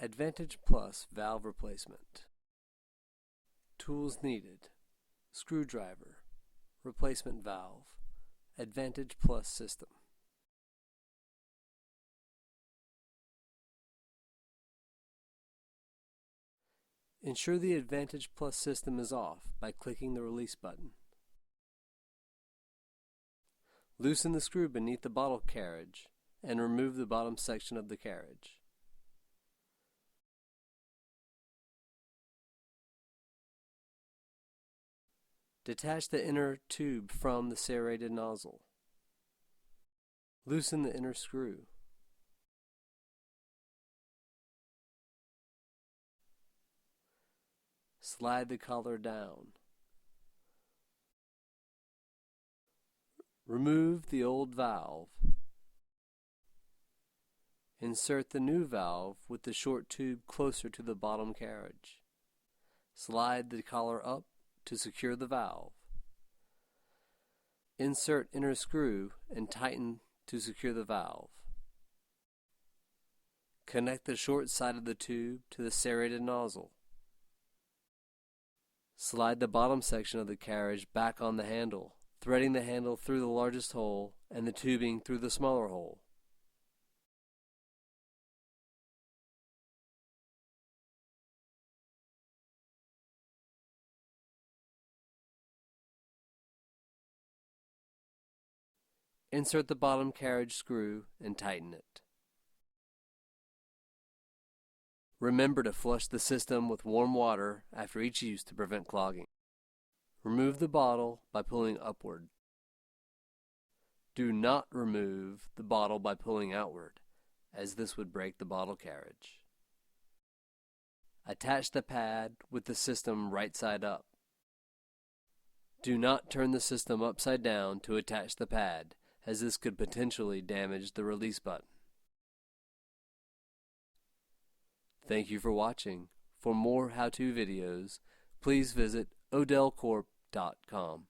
Advantage Plus valve replacement. Tools needed: screwdriver, replacement valve, Advantage Plus system. Ensure the Advantage Plus system is off by clicking the release button. Loosen the screw beneath the bottle carriage and remove the bottom section of the carriage. Detach the inner tube from the serrated nozzle. Loosen the inner screw. Slide the collar down. Remove the old valve. Insert the new valve with the short tube closer to the bottom carriage. Slide the collar up to secure the valve. Insert inner screw and tighten to secure the valve. Connect the short side of the tube to the serrated nozzle. Slide the bottom section of the carriage back on the handle, threading the handle through the largest hole and the tubing through the smaller hole. Insert the bottom carriage screw and tighten it. Remember to flush the system with warm water after each use to prevent clogging. Remove the bottle by pulling upward. Do not remove the bottle by pulling outward, as this would break the bottle carriage. Attach the pad with the system right side up. Do not turn the system upside down to attach the pad, as this could potentially damage the release button. Thank you for watching. For more how-to videos, please visit odellcorp.com.